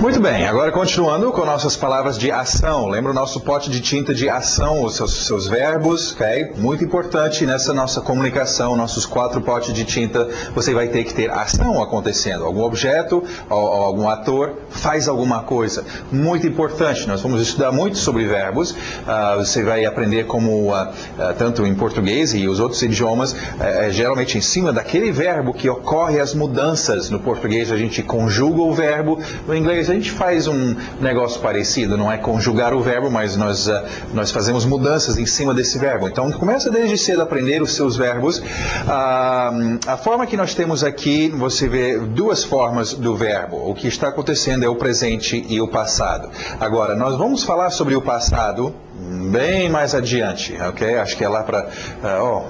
Muito bem, agora continuando com nossas palavras de ação. Lembra o nosso pote de tinta de ação, os seus verbos, ok? Muito importante nessa nossa comunicação, nossos 4 potes de tinta, você vai ter que ter ação acontecendo. Algum objeto, ou algum ator faz alguma coisa. Muito importante, nós vamos estudar muito sobre verbos. Você vai aprender como, tanto em português e os outros idiomas, geralmente em cima daquele verbo que ocorre as mudanças. No português a gente conjuga o verbo, no inglês a gente faz um negócio parecido, não é conjugar o verbo, mas nós fazemos mudanças em cima desse verbo. Então, começa desde cedo a aprender os seus verbos. A forma que nós temos aqui, você vê 2 formas do verbo. O que está acontecendo é o presente e o passado. Agora, nós vamos falar sobre o passado bem mais adiante, ok? Acho que é lá para...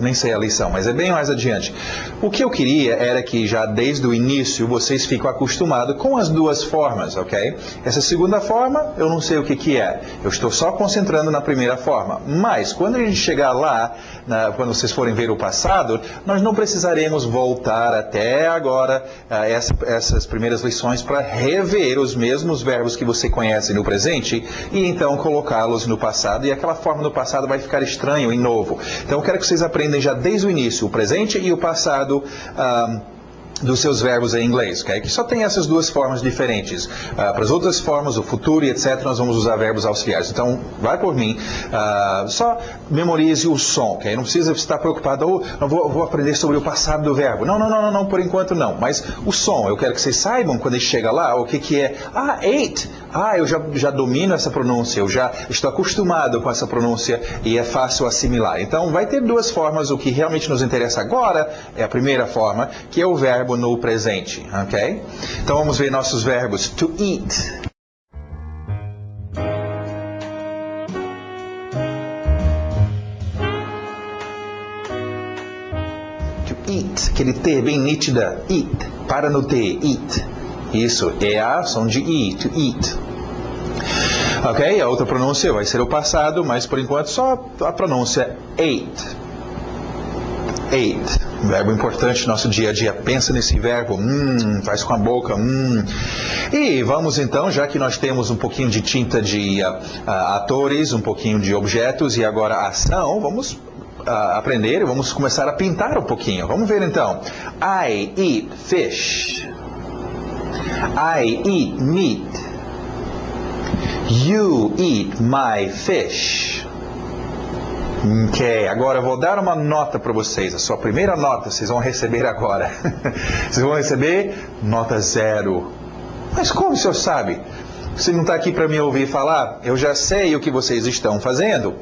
nem sei a lição, mas é bem mais adiante. O que eu queria era que já desde o início vocês ficam acostumados com as 2 formas, ok? Essa segunda forma, eu não sei o que é. Eu estou só concentrando na primeira forma. Mas, quando a gente chegar lá, quando vocês forem ver o passado, nós não precisaremos voltar até agora essas primeiras lições para rever os mesmos verbos que você conhece no presente e então colocá-los no passado. E aquela forma do passado vai ficar estranho e novo. Então eu quero que vocês aprendam já desde o início o presente e o passado dos seus verbos em inglês, ok? Que só tem essas 2 formas diferentes. Para as outras formas, o futuro e etc., nós vamos usar verbos auxiliares. Então, vai por mim, só memorize o som, ok? Não precisa estar preocupado, eu vou aprender sobre o passado do verbo. Não, por enquanto não. Mas o som, eu quero que vocês saibam, quando ele chega lá, o que é. Ate! Eu já domino essa pronúncia, eu já estou acostumado com essa pronúncia e é fácil assimilar. Então, vai ter 2 formas. O que realmente nos interessa agora é a primeira forma, que é o verbo no presente, ok? Então vamos ver nossos verbos. To eat. To eat, aquele T bem nítida. Eat, para no T, eat. Isso, EA, som de I, to eat. Ok, a outra pronúncia vai ser o passado, mas por enquanto só a pronúncia ate. Ate, verbo importante no nosso dia a dia. Pensa nesse verbo, faz com a boca, E vamos então, já que nós temos um pouquinho de tinta de atores, um pouquinho de objetos e agora ação, vamos aprender e vamos começar a pintar um pouquinho. Vamos ver então. I eat fish. I eat meat. You eat my fish. Ok, agora eu vou dar uma nota para vocês. A sua primeira nota vocês vão receber agora. Vocês vão receber nota 0. Mas como o senhor sabe? Você não está aqui para me ouvir falar? Eu já sei o que vocês estão fazendo.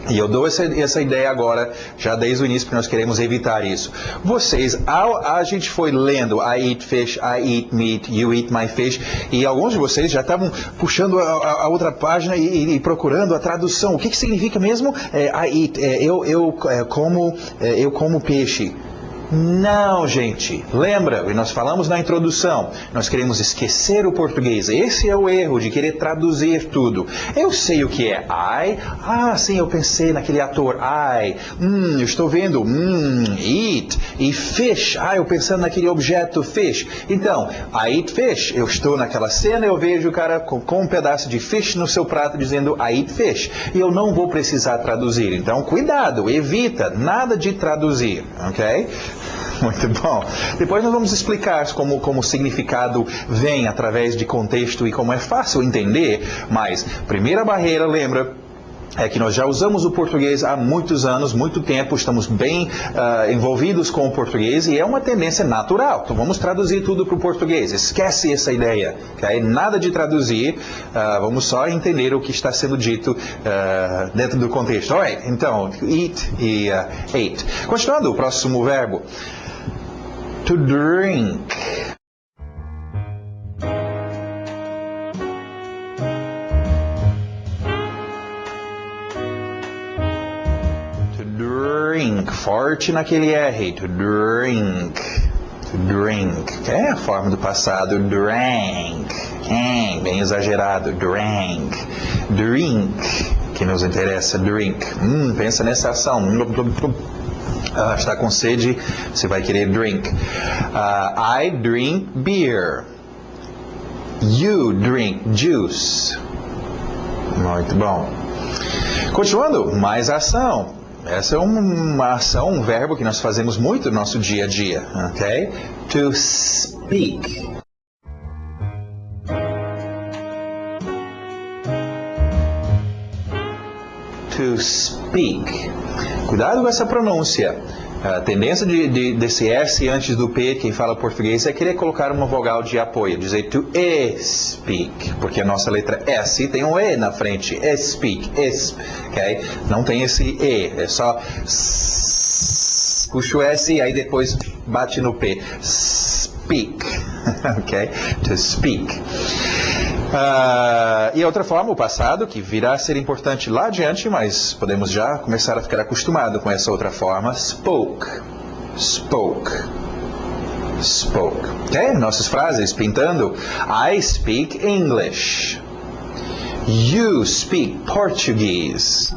E eu dou essa ideia agora, já desde o início, porque nós queremos evitar isso. Vocês, a gente foi lendo I eat fish, I eat meat, you eat my fish, e alguns de vocês já estavam puxando a outra página e procurando a tradução. O que significa mesmo I eat? Eu como peixe. Não, gente. Lembra, e nós falamos na introdução, nós queremos esquecer o português. Esse é o erro de querer traduzir tudo. Eu sei o que é I. Sim, eu pensei naquele ator I. Eu estou vendo eat. E fish. Eu pensando naquele objeto fish. Então, I eat fish. Eu estou naquela cena, eu vejo o cara com um pedaço de fish no seu prato dizendo I eat fish. E eu não vou precisar traduzir. Então, cuidado, evita. Nada de traduzir, ok? Muito bom. Depois nós vamos explicar como o significado vem através de contexto e como é fácil entender, mas primeira barreira, lembra, é que nós já usamos o português há muitos anos, muito tempo, estamos bem envolvidos com o português e é uma tendência natural. Então vamos traduzir tudo para o português. Esquece essa ideia, okay? Nada de traduzir, vamos só entender o que está sendo dito dentro do contexto. Alright, então, eat e ate. Continuando, o próximo verbo. To drink. To drink. Forte naquele R. To drink. To drink. É a forma do passado. Drank. Bem exagerado. Drank. Drink. Que nos interessa. Drink. Pensa nessa ação. Está com sede, você vai querer drink. I drink beer. You drink juice. Muito bom. Continuando, mais ação. Essa é uma ação, um verbo que nós fazemos muito no nosso dia a dia, ok? To speak. To speak. Cuidado com essa pronúncia. A tendência desse S antes do P, quem fala português, é querer colocar uma vogal de apoio, dizer to speak, porque a nossa letra S tem um E na frente, speak, ok? Não tem esse E, é só puxa o S e aí depois bate no P. Speak, ok? To speak. E outra forma, o passado, que virá a ser importante lá adiante, mas podemos já começar a ficar acostumado com essa outra forma. Spoke. Spoke. Spoke. Ok? Nossas frases pintando. I speak English. You speak Portuguese.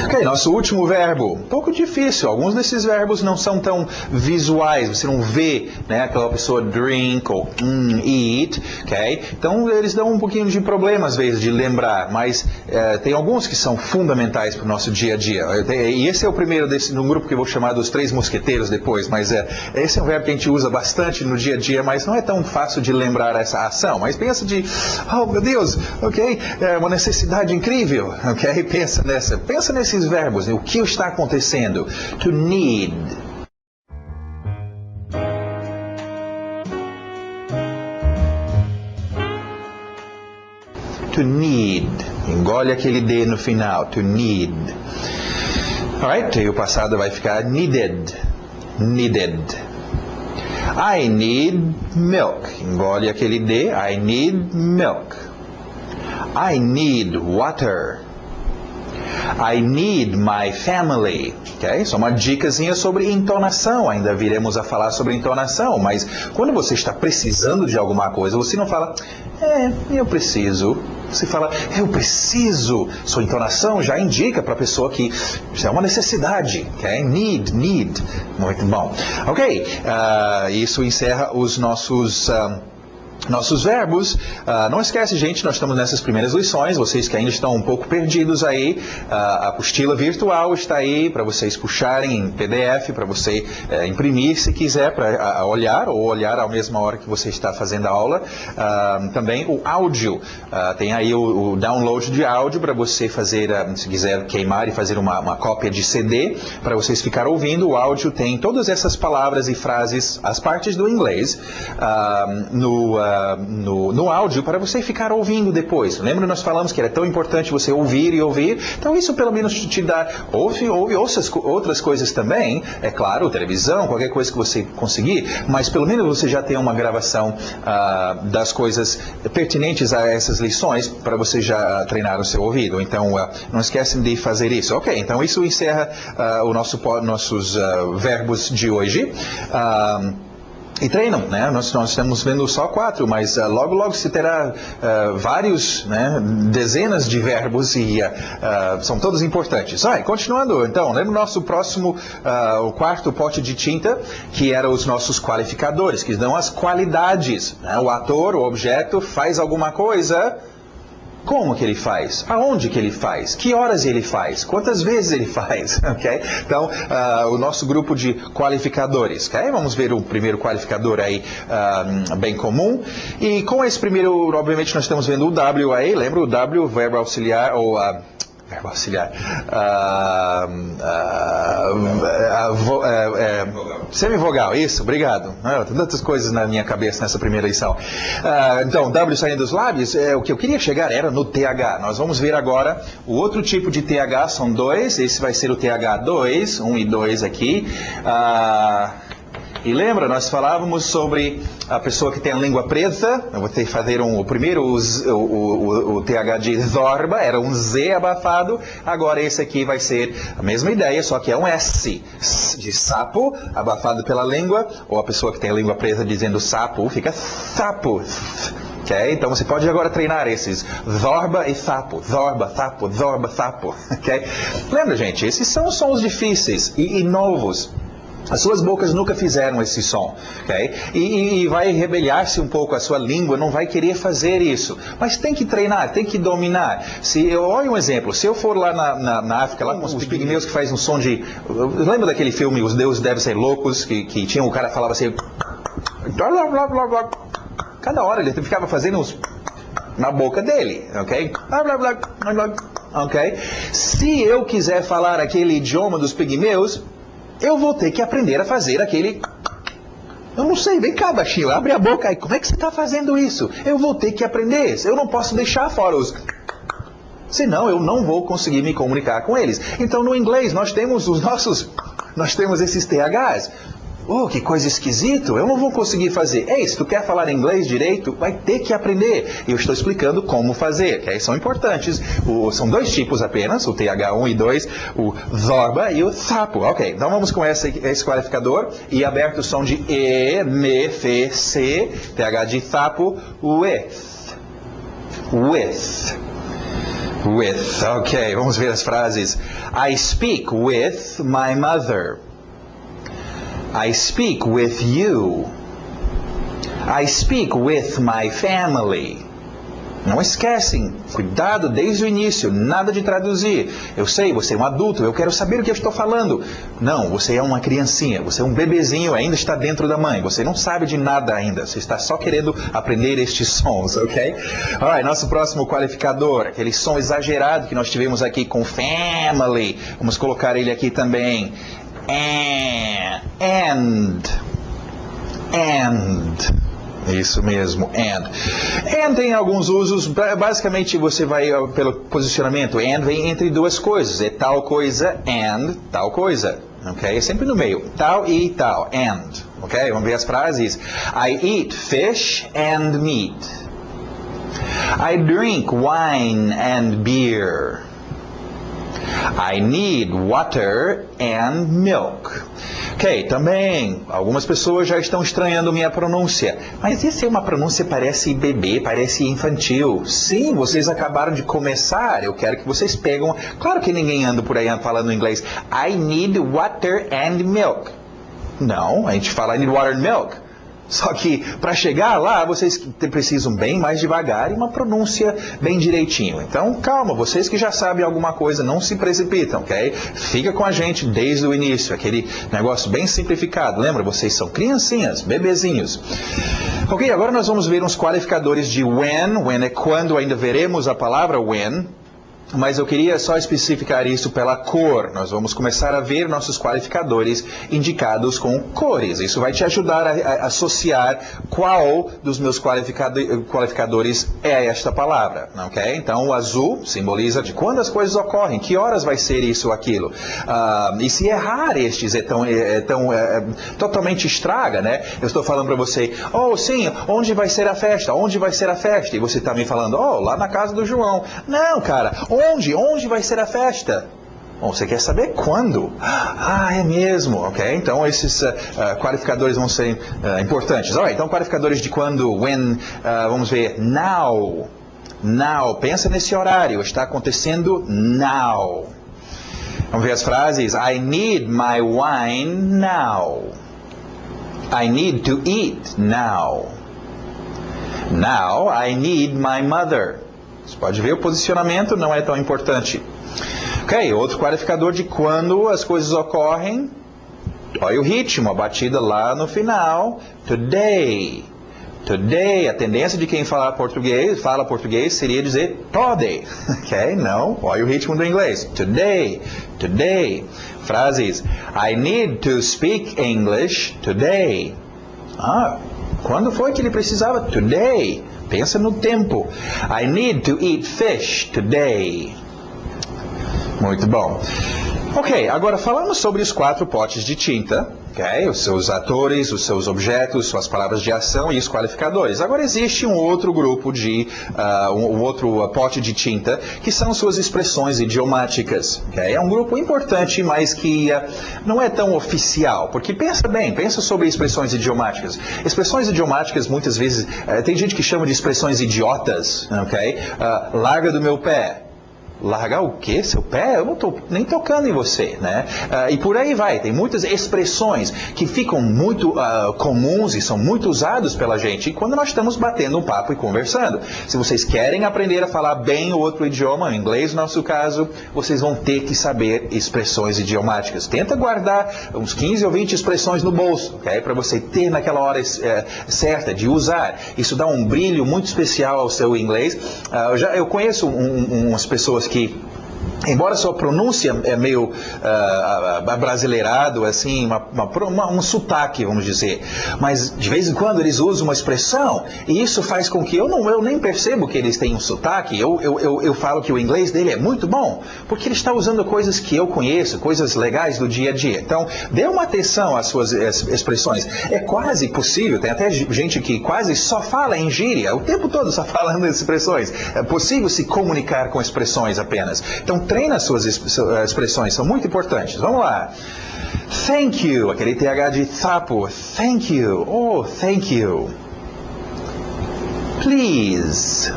Ok, nosso último verbo, um pouco difícil, alguns desses verbos não são tão visuais, você não vê, né, aquela pessoa drink ou eat, ok? Então eles dão um pouquinho de problema às vezes de lembrar, mas tem alguns que são fundamentais para o nosso dia a dia. E esse é o primeiro num grupo que eu vou chamar dos 3 mosqueteiros depois, mas esse é um verbo que a gente usa bastante no dia a dia, mas não é tão fácil de lembrar essa ação. Mas pensa oh meu Deus, ok? É uma necessidade incrível, ok? Pensa nesses verbos, o que está acontecendo? To need. To need. Engole aquele D no final. To need. Alright, e o passado vai ficar needed. Needed. I need milk. Engole aquele D. I need milk. I need water. I need my family. Okay? Só uma dicasinha sobre entonação. Ainda viremos a falar sobre entonação. Mas quando você está precisando de alguma coisa, você não fala, eu preciso. Você fala, eu preciso. Sua entonação já indica para a pessoa que isso é uma necessidade. Okay? Need. Muito bom. Ok. Isso encerra os nossos verbos. Não esquece, gente, nós estamos nessas primeiras lições, vocês que ainda estão um pouco perdidos aí, a apostila virtual está aí para vocês puxarem em PDF, para você imprimir se quiser, para olhar ou olhar à mesma hora que você está fazendo a aula. Também o áudio, tem aí o download de áudio para você fazer, se quiser queimar e fazer uma cópia de CD, para vocês ficarem ouvindo. O áudio tem todas essas palavras e frases, as partes do inglês, no áudio para você ficar ouvindo depois. Lembra, nós falamos que era tão importante você ouvir e ouvir? Então isso pelo menos te dá, ouve outras coisas também, é claro, televisão, qualquer coisa que você conseguir, mas pelo menos você já tem uma gravação das coisas pertinentes a essas lições para você já treinar o seu ouvido. Então não esquecem de fazer isso. Ok, então isso encerra nossos verbos de hoje. E treinam, né? Nós estamos vendo só 4, mas logo se terá vários, né, dezenas de verbos e são todos importantes. Continuando, então, lembra o nosso próximo, o 4º pote de tinta, que eram os nossos qualificadores, que dão as qualidades. Né? O ator, o objeto, faz alguma coisa. Como que ele faz? Aonde que ele faz? Que horas ele faz? Quantas vezes ele faz? Okay? Então, o nosso grupo de qualificadores. Okay? Vamos ver o primeiro qualificador aí, bem comum. E com esse primeiro, obviamente, nós estamos vendo o W aí. Lembra o W, verbo auxiliar, ou verbo auxiliar. Semivogal, isso, obrigado. Tem tantas coisas na minha cabeça nessa primeira lição. Então, W saindo dos lábios, o que eu queria chegar era no TH. Nós vamos ver agora o outro tipo de TH, são 2. Esse vai ser o TH2, 1 e 2 aqui. E lembra, nós falávamos sobre a pessoa que tem a língua presa. Eu vou ter que fazer o primeiro, o TH de zorba, era um Z abafado. Agora esse aqui vai ser a mesma ideia, só que é um S de sapo, abafado pela língua. Ou a pessoa que tem a língua presa dizendo sapo, fica sapo. Okay? Então você pode agora treinar esses zorba e sapo, zorba, sapo, zorba, sapo. Okay? Lembra, gente, esses são sons difíceis e novos. As suas bocas nunca fizeram esse som, ok? E vai rebeliar-se um pouco, a sua língua não vai querer fazer isso. Mas tem que treinar, tem que dominar. Olha um exemplo, se eu for lá na África, lá com os pigmeus que fazem um som de... Lembra daquele filme, Os Deuses Devem Ser Loucos, que tinha o cara falava assim... Cada hora ele ficava fazendo uns... na boca dele, ok? Ok? Se eu quiser falar aquele idioma dos pigmeus... eu vou ter que aprender a fazer aquele... Eu não sei, vem cá, baixinho, abre a boca aí. Como é que você está fazendo isso? Eu vou ter que aprender. Eu não posso deixar fora os... senão eu não vou conseguir me comunicar com eles. Então, no inglês, nós temos esses THs. Oh, que coisa esquisito, eu não vou conseguir fazer. Ei, se tu quer falar inglês direito, vai ter que aprender. E eu estou explicando como fazer, que aí são importantes. São dois tipos apenas, o TH1 e 2, o zorba e o thapo. Ok, então vamos com esse qualificador. E aberto o som de E, M, F, C, TH de thapo, with. With. With, ok, vamos ver as frases. I speak with my mother. I speak with you. I speak with my family. Não esquecem, cuidado desde o início, nada de traduzir. Eu sei, você é um adulto, eu quero saber o que eu estou falando. Não, você é uma criancinha, você é um bebezinho, ainda está dentro da mãe. Você não sabe de nada ainda, você está só querendo aprender estes sons, ok? Alright, nosso próximo qualificador, aquele som exagerado que nós tivemos aqui com family. Vamos colocar ele aqui também. And. Isso mesmo, and tem alguns usos, basicamente você vai pelo posicionamento, and vem entre duas coisas, é tal coisa and tal coisa, ok? É sempre no meio, tal e tal, and, ok? Vamos ver as frases. I eat fish and meat. I drink wine and beer. I need water and milk. Ok, também, algumas pessoas já estão estranhando minha pronúncia. Mas isso é uma pronúncia parece bebê, parece infantil. Sim, vocês acabaram de começar, eu quero que vocês pegam... Claro que ninguém anda por aí falando inglês. I need water and milk. Não, a gente fala I need water and milk. Só que para chegar lá, vocês precisam bem mais devagar e uma pronúncia bem direitinho. Então, calma, vocês que já sabem alguma coisa, não se precipitam, ok? Fica com a gente desde o início, aquele negócio bem simplificado. Lembra, vocês são criancinhas, bebezinhos. Ok, agora nós vamos ver uns qualificadores de when. When é quando, ainda veremos a palavra when. Mas eu queria só especificar isso pela cor. Nós vamos começar a ver nossos qualificadores indicados com cores. Isso vai te ajudar a associar qual dos meus qualificadores é esta palavra. Okay? Então, o azul simboliza de quando as coisas ocorrem, que horas vai ser isso ou aquilo. E se errar estes totalmente estraga, né? Eu estou falando para você, oh, sim, onde vai ser a festa? Onde vai ser a festa? E você está me falando, oh, lá na casa do João. Não, cara. Onde vai ser a festa? Bom, você quer saber quando? Ah, é mesmo, ok? Então, esses qualificadores vão ser importantes. Alright, então, qualificadores de quando, when, vamos ver, now. Now, pensa nesse horário, está acontecendo now. Vamos ver as frases. I need my wine now. I need to eat now. Now, I need my mother. Você pode ver o posicionamento, não é tão importante. Ok, outro qualificador de quando as coisas ocorrem. Olha o ritmo, a batida lá no final. Today. Today, a tendência de quem fala português seria dizer today. Ok, não, olha o ritmo do inglês. Today. Today. Frases. I need to speak English today. Quando foi que ele precisava? Today. Pensa no tempo. I need to eat fish today. Muito bom. Ok, agora falamos sobre os 4 potes de tinta, ok? Os seus atores, os seus objetos, suas palavras de ação e os qualificadores. Agora existe um outro grupo de, um outro pote de tinta, que são suas expressões idiomáticas, ok? É um grupo importante, mas que não é tão oficial, porque pensa sobre expressões idiomáticas. Expressões idiomáticas, muitas vezes, tem gente que chama de expressões idiotas, ok? Larga do meu pé. Largar o quê? Seu pé? Eu não estou nem tocando em você, né? E por aí vai. Tem muitas expressões que ficam muito comuns e são muito usados pela gente quando nós estamos batendo um papo e conversando. Se vocês querem aprender a falar bem o outro idioma, o inglês no nosso caso, vocês vão ter que saber expressões idiomáticas. Tenta guardar uns 15 ou 20 expressões no bolso, ok? Para você ter naquela hora certa de usar. Isso dá um brilho muito especial ao seu inglês. Eu conheço umas pessoas que, embora sua pronúncia é meio abrasileirado, assim, um sotaque, vamos dizer, mas de vez em quando eles usam uma expressão e isso faz com que eu nem percebo que eles têm um sotaque. Eu falo que o inglês dele é muito bom, porque ele está usando coisas que eu conheço, coisas legais do dia a dia. Então, dê uma atenção às suas expressões. É quase possível, tem até gente que quase só fala em gíria, o tempo todo só falando expressões. É possível se comunicar com expressões apenas. Então, treina as suas expressões, são muito importantes. Vamos lá. Thank you, aquele TH de sapo. Thank you. Oh, thank you. Please.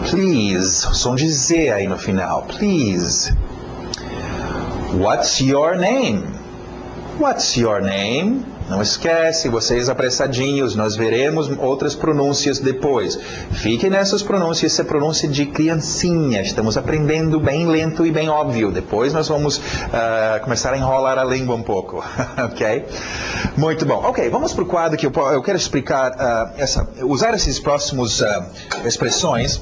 Please. Som de Z aí no final. Please. What's your name? What's your name? Não esquece, vocês apressadinhos, nós veremos outras pronúncias depois. Fiquem nessas pronúncias, essa é pronúncia de criancinha. Estamos aprendendo bem lento e bem óbvio. Depois nós vamos começar a enrolar a língua um pouco. Ok? Muito bom. Ok, vamos para o quadro que eu quero explicar, usar esses próximos expressões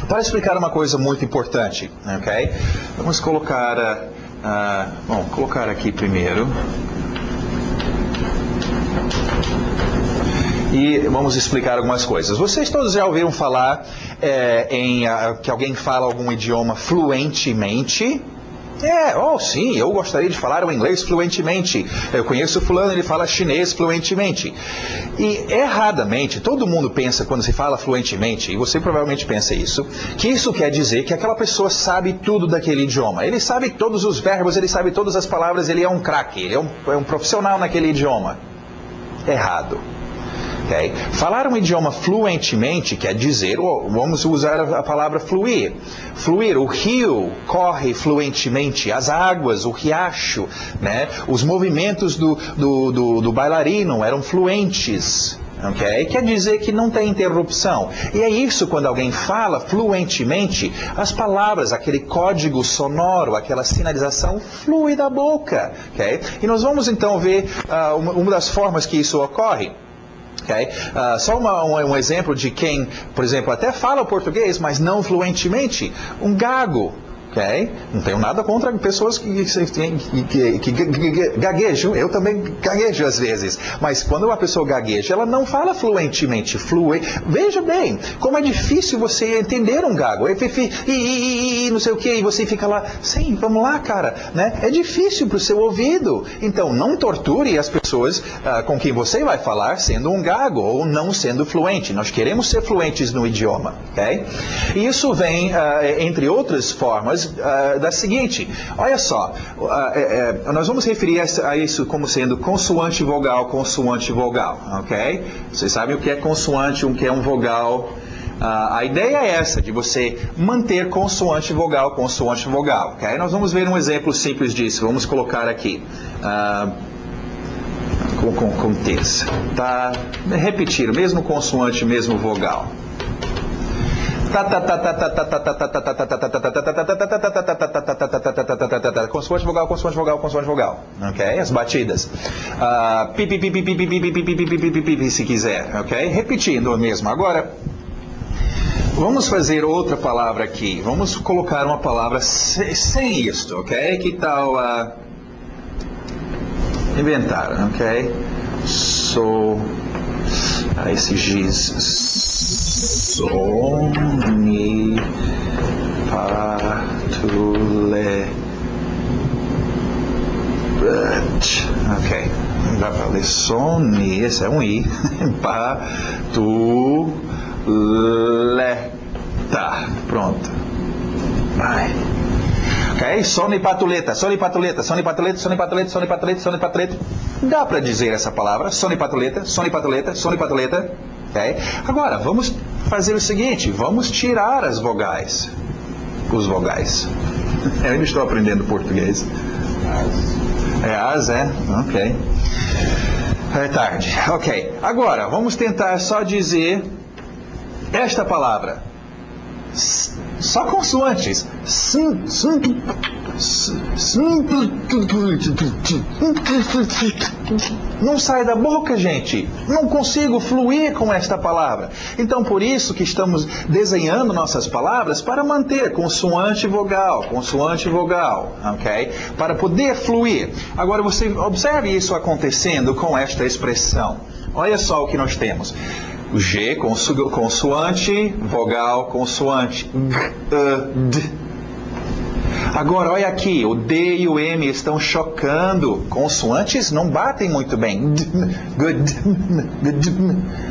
para explicar uma coisa muito importante. Ok? Vamos colocar, colocar aqui primeiro. E vamos explicar algumas coisas. Vocês todos já ouviram falar que alguém fala algum idioma fluentemente? Sim, eu gostaria de falar o inglês fluentemente. Eu conheço fulano, ele fala chinês fluentemente. E erradamente, todo mundo pensa quando se fala fluentemente, e você provavelmente pensa isso, que isso quer dizer que aquela pessoa sabe tudo daquele idioma. Ele sabe todos os verbos, ele sabe todas as palavras, ele é um craque, ele é um profissional naquele idioma. Errado. Okay? Falar um idioma fluentemente quer dizer, vamos usar a palavra fluir. Fluir, o rio corre fluentemente, as águas, o riacho, né? Os movimentos do bailarino eram fluentes. Okay? Quer dizer que não tem interrupção. E é isso quando alguém fala fluentemente, as palavras, aquele código sonoro, aquela sinalização flui da boca. Okay? E nós vamos então ver uma das formas que isso ocorre. Okay? Só um exemplo de quem, por exemplo, até fala o português, mas não fluentemente. Um gago. Okay? Não tenho nada contra pessoas que gaguejam. Eu também gaguejo às vezes. Mas quando uma pessoa gagueja, ela não fala fluentemente. Veja bem, como é difícil você entender um gago. Não sei o que, e você fica lá, sim, vamos lá, cara. Né? É difícil para o seu ouvido. Então, não torture as pessoas com quem você vai falar sendo um gago ou não sendo fluente. Nós queremos ser fluentes no idioma. Okay? E isso vem, entre outras formas, da seguinte, olha só, nós vamos referir a isso como sendo consoante vogal, ok? Vocês sabem o que é consoante, o que é um vogal. A ideia é essa, de você manter consoante vogal, ok? Nós vamos ver um exemplo simples disso, vamos colocar aqui. Com terça, tá? Repetir, mesmo consoante, mesmo vogal. Consoante vogal. Ok? As batidas. Se quiser. Ok? Repetindo mesmo. Agora, vamos fazer outra palavra aqui. Vamos colocar uma palavra sem isto. Ok? Que tal inventar? Ok? Esse giz. Sonipatulé. Ok. Não dá para ler soni. Esse é um I. Patuleta. Pronto. Vai. Ok? Sonipatuleta. Dá para dizer essa palavra. Sonipatuleta. Okay? Agora, vamos fazer o seguinte, vamos tirar as vogais. os vogais? Eu ainda estou aprendendo português. É as, é? Ok. É tarde. Ok. Agora, vamos tentar só dizer esta palavra. Só consoantes. Não sai da boca, gente. Não consigo fluir com esta palavra. Então, por isso que estamos desenhando nossas palavras para manter consoante e vogal, ok? Para poder fluir. Agora, você observe isso acontecendo com esta expressão. Olha só o que nós temos. O G, consoante, vogal, consoante. D. Agora, olha aqui, o D e o M estão chocando. Consoantes não batem muito bem.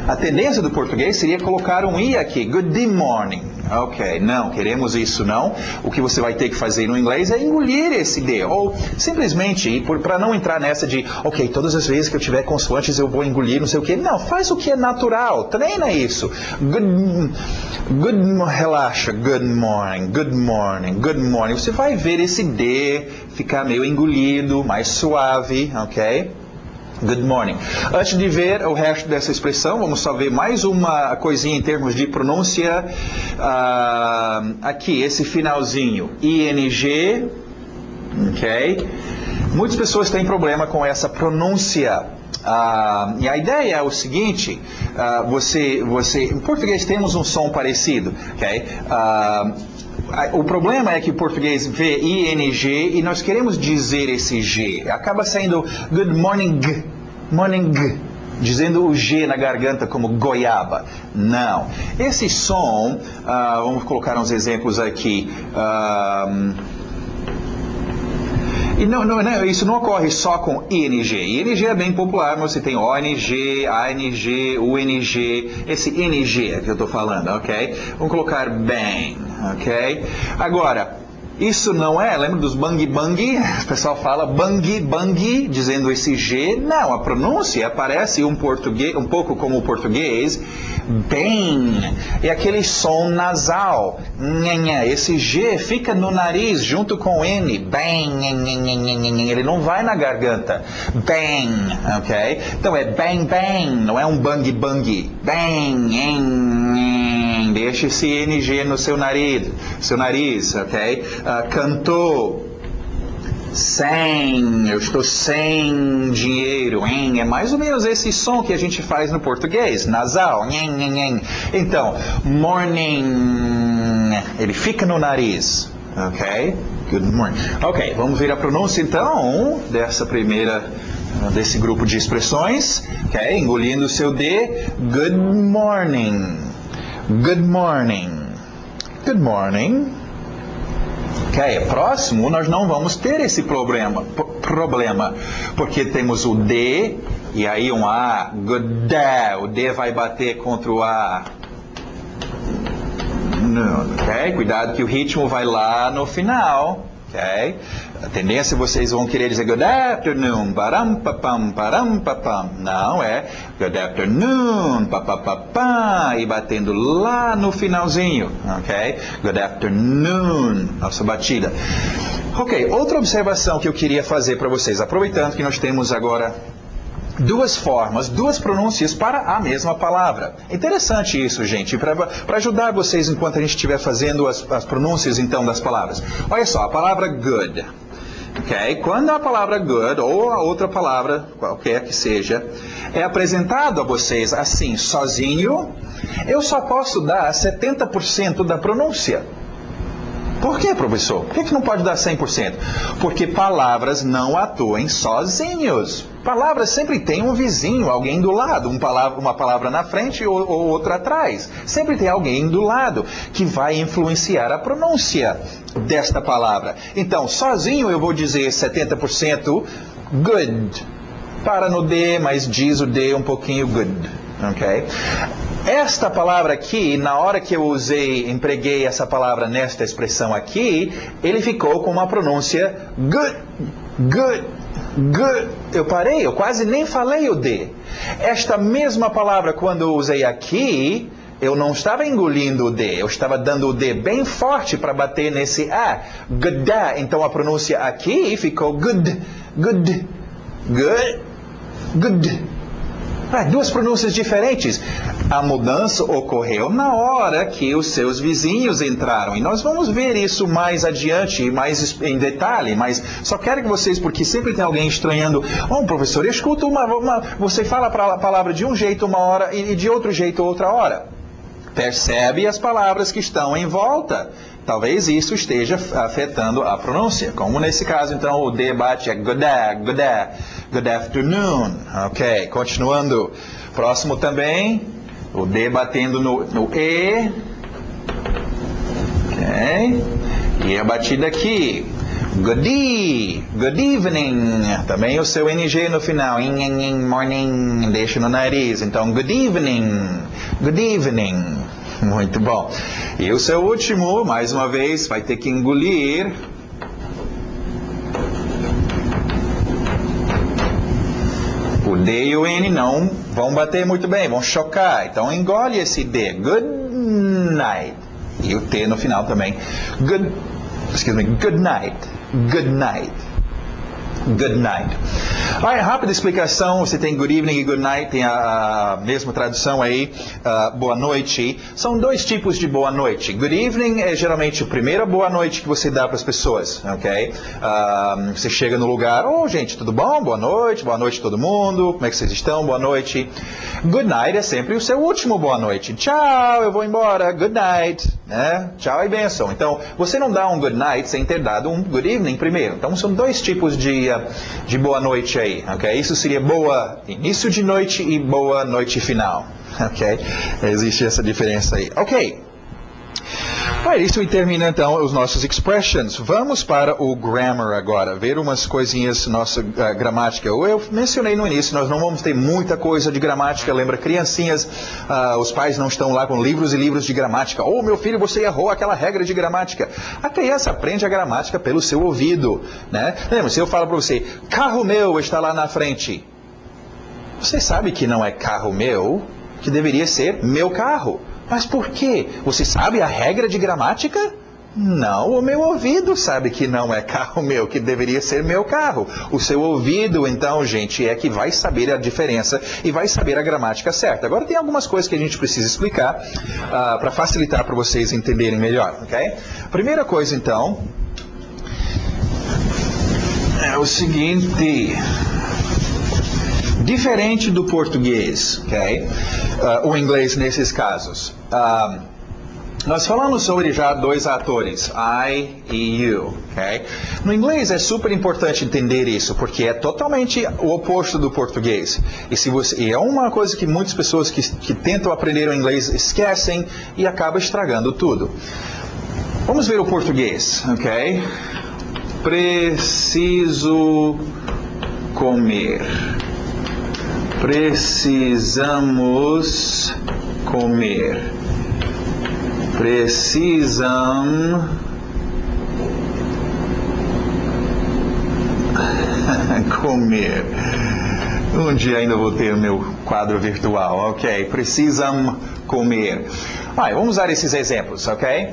A tendência do português seria colocar um I aqui. Good morning. Ok, não, queremos isso não. O que você vai ter que fazer no inglês é engolir esse D. Ou simplesmente, para não entrar nessa de, ok, todas as vezes que eu tiver consoantes eu vou engolir, não sei o quê. Não, faz o que é natural. Treina isso. Relaxa. Good morning. Você vai ver esse D ficar meio engolido, mais suave, ok? Good morning. Antes de ver o resto dessa expressão, vamos só ver mais uma coisinha em termos de pronúncia. Aqui, esse finalzinho, ING, ok? Muitas pessoas têm problema com essa pronúncia. E a ideia é o seguinte, em português temos um som parecido, ok? O problema é que o português vê ING e nós queremos dizer esse G. Acaba saindo good morning, dizendo o G na garganta como goiaba. Não. Esse som, vamos colocar uns exemplos aqui. Isso não ocorre só com ING. ING é bem popular, mas você tem ONG, ANG, UNG, esse ING que eu estou falando, ok? Vamos colocar bem, ok? Agora, isso não é, lembra dos bang bang? O pessoal fala bang, dizendo esse G. Não, a pronúncia parece um pouco como o português. Bem, é aquele som nasal. Esse G fica no nariz junto com o N. Bem, ele não vai na garganta. Bem, ok? Então é bang, não é um bang. Bem, deixa esse NG no seu nariz, ok? Cantou. Eu estou sem dinheiro. É mais ou menos esse som que a gente faz no português, nasal. Então, morning, ele fica no nariz, ok? Good morning. Ok, vamos ver a pronúncia então desse grupo de expressões, ok? Engolindo o seu D. Good morning. Ok, próximo nós não vamos ter esse problema, porque temos o D e aí um A, good day, o D vai bater contra o A. Ok, cuidado que o ritmo vai lá no final, ok? A tendência vocês vão querer dizer good afternoon, param, papam. Não, é good afternoon, papapá, e batendo lá no finalzinho, ok? Good afternoon, nossa batida. Ok, outra observação que eu queria fazer para vocês, aproveitando que nós temos agora duas formas, duas pronúncias para a mesma palavra. Interessante isso, gente, para ajudar vocês enquanto a gente estiver fazendo as pronúncias então das palavras. Olha só, a palavra good. Okay? Quando a palavra good, ou a outra palavra, qualquer que seja, é apresentado a vocês assim, sozinho, eu só posso dar 70% da pronúncia. Por que, professor? Por que não pode dar 100%? Porque palavras não atuam sozinhos. Palavras sempre tem um vizinho, alguém do lado, uma palavra na frente ou outra atrás. Sempre tem alguém do lado que vai influenciar a pronúncia desta palavra. Então, sozinho eu vou dizer 70% good. Para no D, mas diz o D um pouquinho good. Ok? Esta palavra aqui, na hora que eu empreguei essa palavra nesta expressão aqui, ele ficou com uma pronúncia good. Eu quase nem falei o D. Esta mesma palavra, quando eu usei aqui, eu não estava engolindo o D, eu estava dando o D bem forte para bater nesse A. Good. Então a pronúncia aqui ficou good, good, good, good. Duas pronúncias diferentes. A mudança ocorreu na hora que os seus vizinhos entraram. E nós vamos ver isso mais adiante, mais em detalhe. Mas só quero que vocês, porque sempre tem alguém estranhando. Professor, eu escuto você fala a palavra de um jeito uma hora e de outro jeito outra hora. Percebe as palavras que estão em volta. Talvez isso esteja afetando a pronúncia. Como nesse caso, então, o D bate é good afternoon. Ok, continuando. Próximo também, o D batendo no E. Ok. E a batida aqui. Good evening. Também o seu NG no final. Morning. Deixa no nariz. Então, good evening. Good evening. Muito bom. E o seu último, mais uma vez, vai ter que engolir. O D e o N não vão bater muito bem, vão chocar. Então engole esse D. Good night. E o T no final também. Good night. Good night. Good night. Rápida explicação, você tem good evening e good night, tem a mesma tradução aí, boa noite. São dois tipos de boa noite. Good evening é geralmente a primeira boa noite que você dá para as pessoas, ok? Você chega no lugar, gente, tudo bom? Boa noite todo mundo, como é que vocês estão? Boa noite. Good night é sempre o seu último boa noite. Tchau, eu vou embora, good night, né? Tchau e bênção. Então, você não dá um good night sem ter dado um good evening primeiro. Então, são dois tipos de boa noite aí, ok? Isso seria boa início de noite e boa noite final, ok? Existe essa diferença aí. Ok. Isso termina então os nossos expressions. Vamos para o grammar agora, ver umas coisinhas, nossa gramática. Eu mencionei no início, nós não vamos ter muita coisa de gramática. Lembra, criancinhas, os pais não estão lá com livros e livros de gramática. Meu filho, você errou aquela regra de gramática. A criança aprende a gramática pelo seu ouvido, né? Lembra, se eu falo para você, carro meu está lá na frente. Você sabe que não é carro meu, que deveria ser meu carro. Mas por quê? Você sabe a regra de gramática? Não, o meu ouvido sabe que não é carro meu, que deveria ser meu carro. O seu ouvido, então, gente, é que vai saber a diferença e vai saber a gramática certa. Agora tem algumas coisas que a gente precisa explicar para facilitar para vocês entenderem melhor, ok? Primeira coisa, então, é o seguinte... Diferente do português, ok? O inglês nesses casos. Nós falamos sobre já dois atores, I e you, ok? No inglês é super importante entender isso, porque é totalmente o oposto do português. E é uma coisa que muitas pessoas que tentam aprender o inglês esquecem e acaba estragando tudo. Vamos ver o português, ok? Preciso comer. Precisamos comer. Precisam comer. Um dia ainda vou ter o meu quadro virtual, ok? Precisam comer. Vamos usar esses exemplos, ok?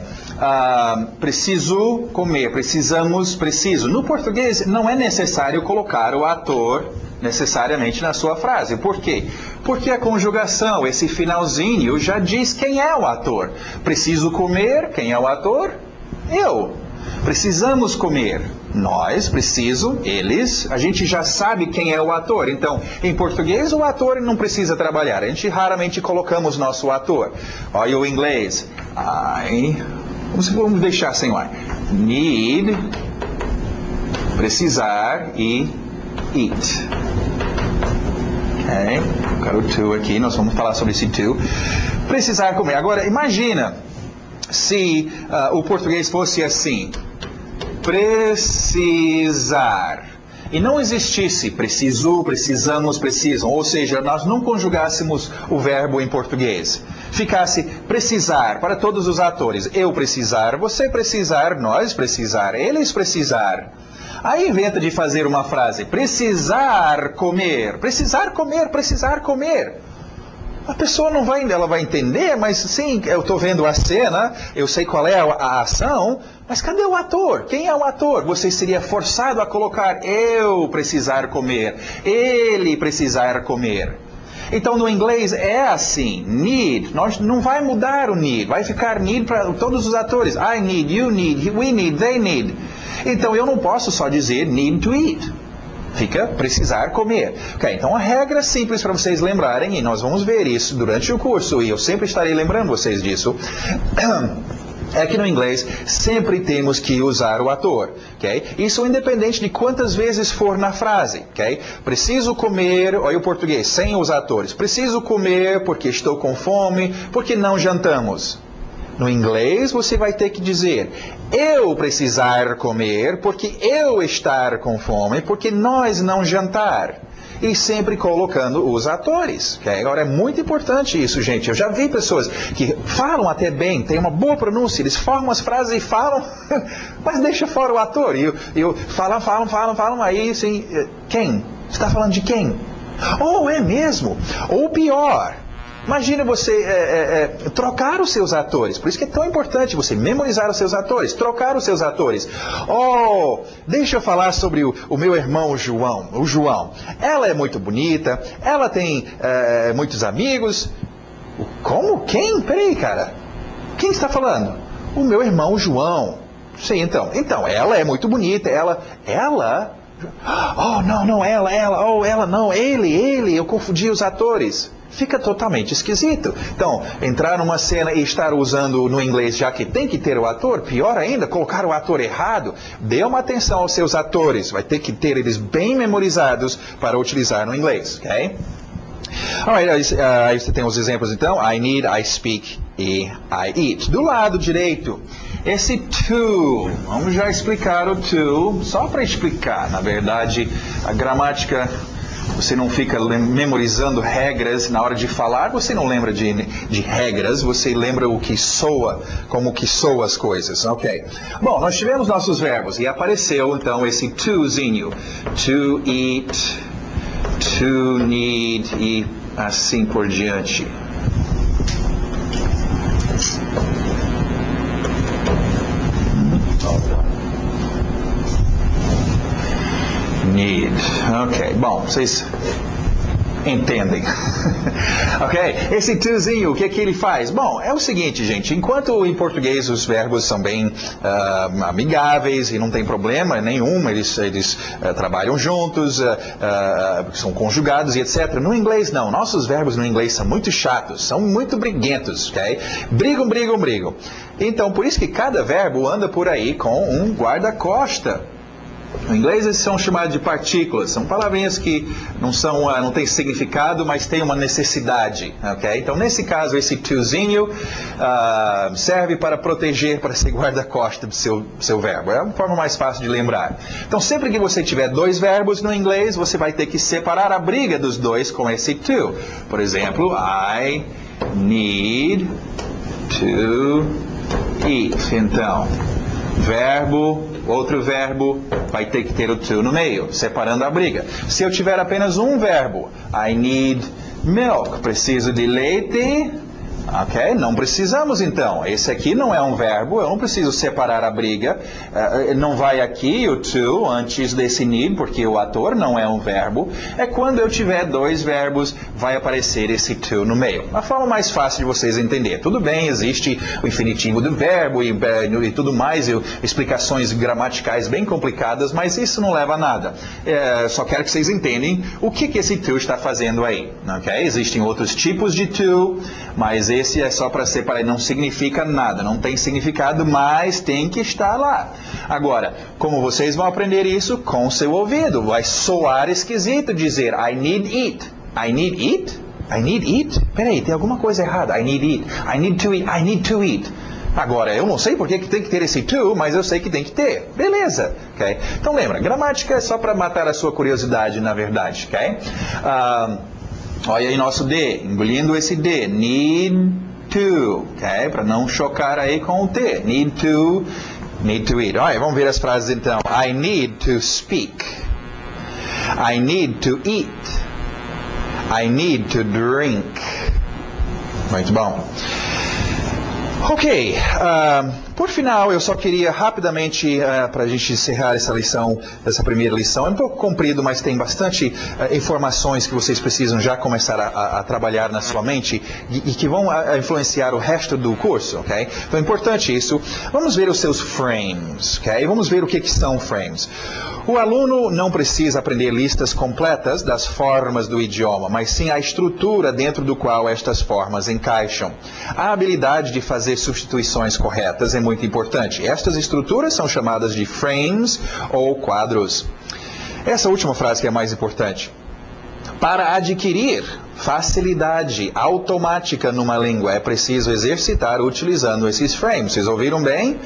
Preciso comer, precisamos, preciso. No português não é necessário colocar o ator necessariamente na sua frase. Por quê? Porque a conjugação, esse finalzinho, já diz quem é o ator. Preciso comer, quem é o ator? Eu. Precisamos comer. Nós, preciso, eles. A gente já sabe quem é o ator. Então, em português, o ator não precisa trabalhar. A gente raramente colocamos nosso ator. Olha o inglês. Vamos deixar sem o I. Need, precisar e eat. Ok? Quero to aqui, nós vamos falar sobre esse to. Precisar comer. Agora, imagina se o português fosse assim. Precisar. E não existisse preciso, precisamos, precisam. Ou seja, nós não conjugássemos o verbo em português. Ficasse precisar para todos os atores. Eu precisar, você precisar, nós precisar, eles precisar. Aí inventa de fazer uma frase, precisar comer, precisar comer, precisar comer. A pessoa não vai, ela vai entender, mas sim, eu estou vendo a cena, eu sei qual é a ação, mas cadê o ator? Quem é o ator? Você seria forçado a colocar eu precisar comer, ele precisar comer. Então, no inglês é assim, need, nós não vai mudar o need, vai ficar need para todos os atores. I need, you need, we need, they need. Então, eu não posso só dizer need to eat. Fica precisar comer. Ok, então a regra simples para vocês lembrarem, e nós vamos ver isso durante o curso, e eu sempre estarei lembrando vocês disso, é que no inglês sempre temos que usar o ator, ok? Isso independente de quantas vezes for na frase, ok? Preciso comer, olha o português, sem os atores. Preciso comer porque estou com fome, porque não jantamos. No inglês você vai ter que dizer, eu precisar comer porque eu estar com fome, porque nós não jantar. E sempre colocando os atores. Okay? Agora é muito importante isso, gente. Eu já vi pessoas que falam até bem, têm uma boa pronúncia, eles formam as frases e falam, mas deixa fora o ator. E falam, aí assim, quem? Você está falando de quem? Oh, é mesmo? Ou pior, imagina você trocar os seus atores. Por isso que é tão importante você memorizar os seus atores, trocar os seus atores. Oh, deixa eu falar sobre o meu irmão João. O João. Ela é muito bonita, ela tem muitos amigos. Como? Quem? Peraí, cara. Quem está falando? O meu irmão João. Sim, então. Então, ela é muito bonita, ela... Oh, não, ela não, ele, eu confundi os atores. Fica totalmente esquisito. Então, entrar numa cena e estar usando no inglês, já que tem que ter o ator, pior ainda, colocar o ator errado. Dê uma atenção aos seus atores, vai ter que ter eles bem memorizados para utilizar no inglês, ok? Alright, aí você tem os exemplos então, I need, I speak e I eat. Do lado direito, esse to, vamos já explicar o to, só para explicar, na verdade, a gramática, você não fica memorizando regras na hora de falar, você não lembra de regras, você lembra o que soa, como que soa as coisas, ok? Bom, nós tivemos nossos verbos e apareceu então esse tozinho, to eat, to need e assim por diante. Need. Ok, bom, vocês entendem. Ok? Esse tozinho, o que ele faz? Bom, é o seguinte, gente, enquanto em português os verbos são bem amigáveis e não tem problema nenhum, eles trabalham juntos, são conjugados e etc. No inglês não, nossos verbos no inglês são muito chatos, são muito briguentos, ok? Brigam. Então, por isso que cada verbo anda por aí com um guarda-costa. No inglês eles são chamados de partículas, são palavrinhas que não têm significado, mas têm uma necessidade, ok? Então nesse caso esse tozinho serve para proteger, para ser guarda-costa do seu verbo, é uma forma mais fácil de lembrar. Então sempre que você tiver dois verbos no inglês, você vai ter que separar a briga dos dois com esse to. Por exemplo, I need to eat. Então, outro verbo, vai ter que ter o to no meio, separando a briga. Se eu tiver apenas um verbo, I need milk, preciso de leite, ok? Não precisamos então. Esse aqui não é um verbo, eu não preciso separar a briga. Não vai aqui o to antes desse need, porque o ator não é um verbo. É quando eu tiver dois verbos, vai aparecer esse to no meio. A forma mais fácil de vocês entenderem. Tudo bem, existe o infinitivo do verbo e tudo mais, explicações gramaticais bem complicadas, mas isso não leva a nada. Só quero que vocês entendam o que esse to está fazendo aí. Okay? Existem outros tipos de to, mas esse é só para separar, não significa nada, não tem significado, mas tem que estar lá. Agora, como vocês vão aprender isso com o seu ouvido? Vai soar esquisito dizer I need eat. I need eat? I need eat? Peraí, tem alguma coisa errada. I need eat. I need to eat. I need to eat. Agora, eu não sei por que tem que ter esse to, mas eu sei que tem que ter. Beleza. Okay? Então lembra, gramática é só para matar a sua curiosidade, na verdade. Okay? Olha aí nosso D, engolindo esse D, need to, ok? Para não chocar aí com o T, need to eat. Olha, vamos ver as frases então. I need to speak. I need to eat. I need to drink. Muito bom. Ok, por final, eu só queria rapidamente, para a gente encerrar essa lição, essa primeira lição, é um pouco comprido, mas tem bastante informações que vocês precisam já começar a trabalhar na sua mente e que vão influenciar o resto do curso, ok? Então é importante isso. Vamos ver os seus frames, ok? Vamos ver o que são frames. O aluno não precisa aprender listas completas das formas do idioma, mas sim a estrutura dentro do qual estas formas encaixam. A habilidade de fazer substituições corretas é muito importante. Estas estruturas são chamadas de frames ou quadros. Essa última frase que é a mais importante. Para adquirir facilidade automática numa língua, é preciso exercitar utilizando esses frames. Vocês ouviram bem?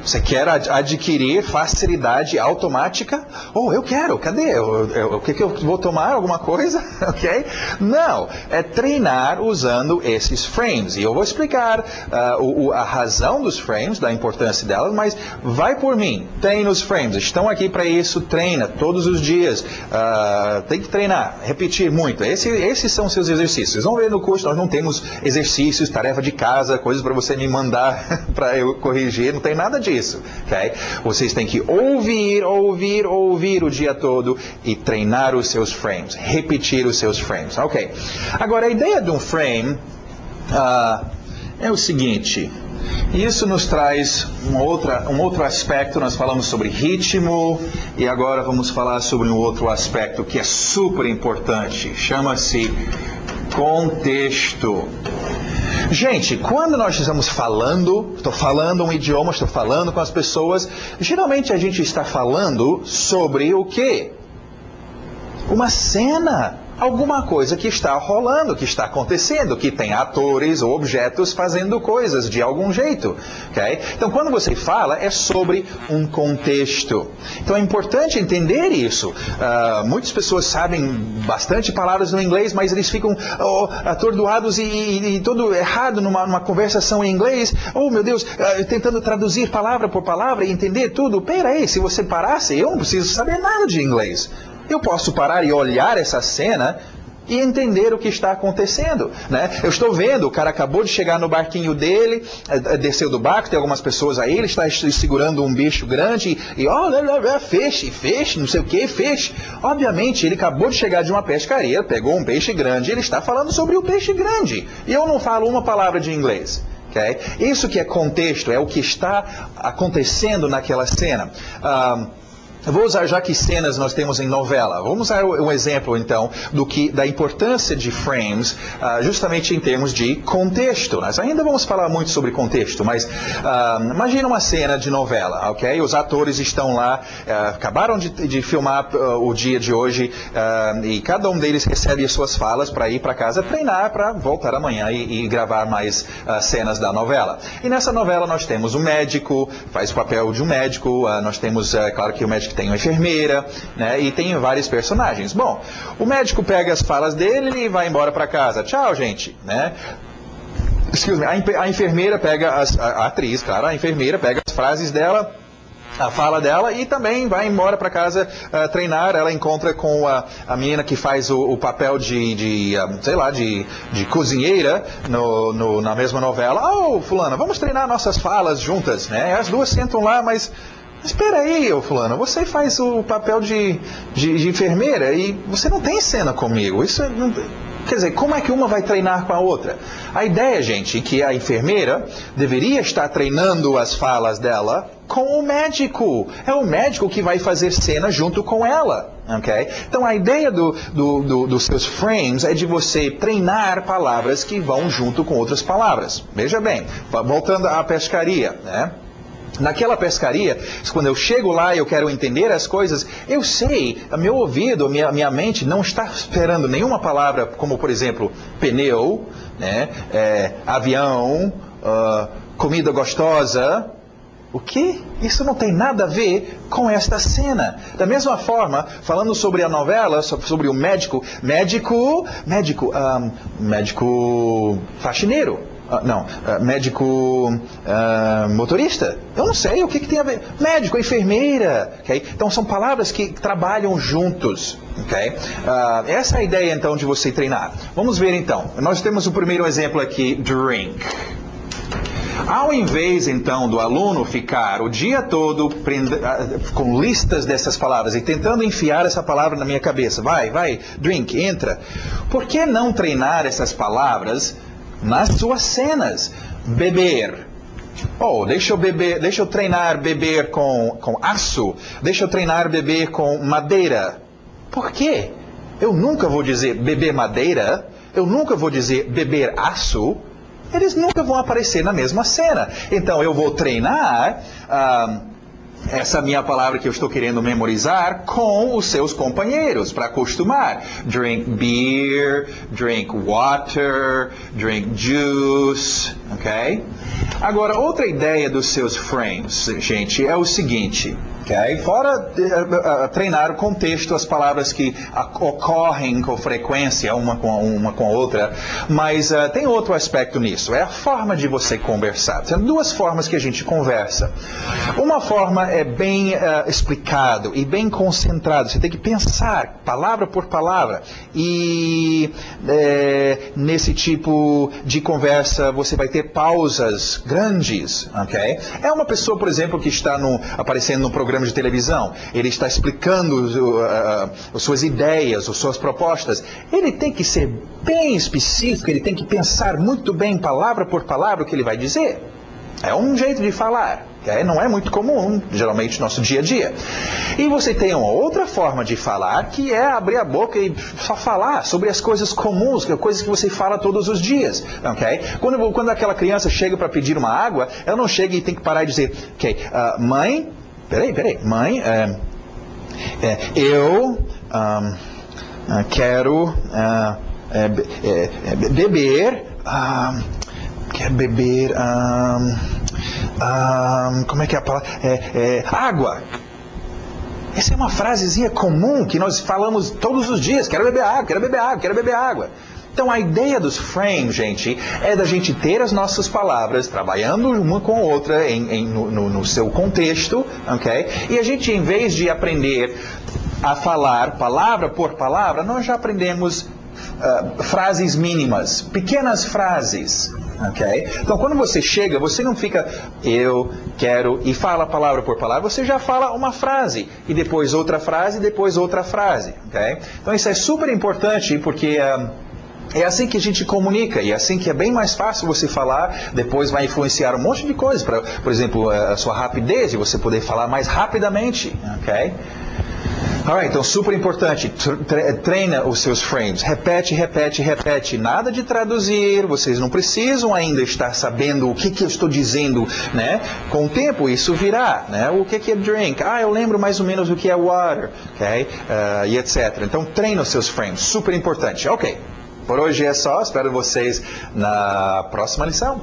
Você quer adquirir facilidade automática? Oh, eu quero. Cadê? O que eu vou tomar? Alguma coisa? Ok? Não. É treinar usando esses frames. E eu vou explicar a razão dos frames, da importância delas, mas vai por mim. Treine os frames. Estão aqui para isso. Treina todos os dias. Tem que treinar. Repetir muito. Esses são seus exercícios. Vocês vão ver no curso, nós não temos exercícios, tarefa de casa, coisas para você me mandar para eu corrigir. Não tem nada disso. Okay? Vocês têm que ouvir o dia todo e treinar os seus frames, repetir os seus frames. Ok. Agora, a ideia de um frame é o seguinte. Isso nos traz um outro aspecto. Nós falamos sobre ritmo e agora vamos falar sobre um outro aspecto que é super importante. Chama-se contexto. Gente, quando nós estamos falando, estou falando um idioma, estou falando com as pessoas, geralmente a gente está falando sobre o quê? Uma cena. Alguma coisa que está rolando, que está acontecendo, que tem atores ou objetos fazendo coisas de algum jeito. Okay? Então, quando você fala, é sobre um contexto. Então, é importante entender isso. Muitas pessoas sabem bastante palavras no inglês, mas eles ficam atordoados e todo errado numa conversação em inglês. Oh, meu Deus, tentando traduzir palavra por palavra e entender tudo. Pera aí, se você parasse, eu não preciso saber nada de inglês. Eu posso parar e olhar essa cena e entender o que está acontecendo, né? Eu estou vendo, o cara acabou de chegar no barquinho dele, desceu do barco, tem algumas pessoas aí, ele está segurando um bicho grande e feixe, não sei o que, feixe. Obviamente, ele acabou de chegar de uma pescaria, pegou um peixe grande, ele está falando sobre o peixe grande. E eu não falo uma palavra de inglês. Okay? Isso que é contexto, é o que está acontecendo naquela cena. Eu vou usar, já que cenas nós temos em novela, vamos usar um exemplo então da importância de frames, justamente em termos de contexto. Nós ainda vamos falar muito sobre contexto, mas imagina uma cena de novela, ok? Os atores estão lá, acabaram de filmar o dia de hoje e cada um deles recebe as suas falas para ir para casa treinar para voltar amanhã e gravar mais cenas da novela. E nessa novela nós temos um médico, faz o papel de um médico, nós temos, claro que o médico tem uma enfermeira, né, e tem vários personagens. Bom, o médico pega as falas dele e vai embora para casa. Tchau, gente, né? A enfermeira pega a atriz, claro, a enfermeira pega as frases dela, a fala dela e também vai embora para casa treinar. Ela encontra com a menina que faz o papel de cozinheira na mesma novela. Oh, fulana, vamos treinar nossas falas juntas, né? As duas sentam lá, mas espera aí, fulana, você faz o papel de enfermeira e você não tem cena comigo. Isso não... Quer dizer, como é que uma vai treinar com a outra? A ideia, gente, é que a enfermeira deveria estar treinando as falas dela com o médico. É o médico que vai fazer cena junto com ela. Okay? Então, a ideia dos seus frames é de você treinar palavras que vão junto com outras palavras. Veja bem, voltando à pescaria, né? Naquela pescaria, quando eu chego lá e eu quero entender as coisas, eu sei, meu ouvido, minha mente não está esperando nenhuma palavra, como por exemplo, pneu, né, avião, comida gostosa. O quê? Isso não tem nada a ver com esta cena. Da mesma forma, falando sobre a novela, sobre o médico faxineiro. médico motorista. Eu não sei o que tem a ver. Médico, enfermeira. Okay? Então são palavras que trabalham juntos. Okay? Essa é a ideia então de você treinar. Vamos ver então. Nós temos o primeiro exemplo aqui, drink. Ao invés, então, do aluno ficar o dia todo com listas dessas palavras e tentando enfiar essa palavra na minha cabeça, vai, drink, entra. Por que não treinar essas palavras nas suas cenas? Beber. Deixa eu treinar beber com aço. Deixa eu treinar beber com madeira. Por quê? Eu nunca vou dizer beber madeira. Eu nunca vou dizer beber aço. Eles nunca vão aparecer na mesma cena. Então eu vou treinar essa minha palavra que eu estou querendo memorizar com os seus companheiros para acostumar. Drink beer, drink water, drink juice, ok? Agora, outra ideia dos seus frames, gente, é o seguinte, ok? Fora treinar o contexto, as palavras que ocorrem com frequência uma com a outra, mas tem outro aspecto nisso, é a forma de você conversar. Tem duas formas que a gente conversa. Uma forma é bem explicado e bem concentrado. Você tem que pensar palavra por palavra e nesse tipo de conversa você vai ter pausas grandes, ok? É uma pessoa, por exemplo, que está aparecendo no programa de televisão. Ele está explicando as suas ideias, as suas propostas. Ele tem que ser bem específico, ele tem que pensar muito bem, palavra por palavra, o que ele vai dizer. É um jeito de falar, okay? Não é muito comum, geralmente, no nosso dia a dia. E você tem uma outra forma de falar, que é abrir a boca e só falar sobre as coisas comuns, coisas que você fala todos os dias, ok? Quando aquela criança chega para pedir uma água, ela não chega e tem que parar e dizer, ok, mãe, peraí, mãe, eu quero beber... Quer beber, como é que é a palavra? Água. Essa é uma frasezinha comum que nós falamos todos os dias. Quero beber água, quero beber água, quero beber água. Então a ideia dos frames, gente, é da gente ter as nossas palavras trabalhando uma com a outra no seu contexto, ok? E a gente, em vez de aprender a falar palavra por palavra, nós já aprendemos frases mínimas, pequenas frases. Okay? Então, quando você chega, você não fica eu quero e fala palavra por palavra, você já fala uma frase, e depois outra frase, e depois outra frase. Okay? Então, isso é super importante, porque é assim que a gente comunica, e é assim que é bem mais fácil você falar, depois vai influenciar um monte de coisas, por exemplo, a sua rapidez, de você poder falar mais rapidamente. Okay? Alright, então super importante, treina os seus frames, repete, nada de traduzir, vocês não precisam ainda estar sabendo o que eu estou dizendo, né? Com o tempo isso virá, né? O que é drink? Eu lembro mais ou menos o que é water, ok? E etc. Então treina os seus frames, super importante. Ok, por hoje é só, espero vocês na próxima lição.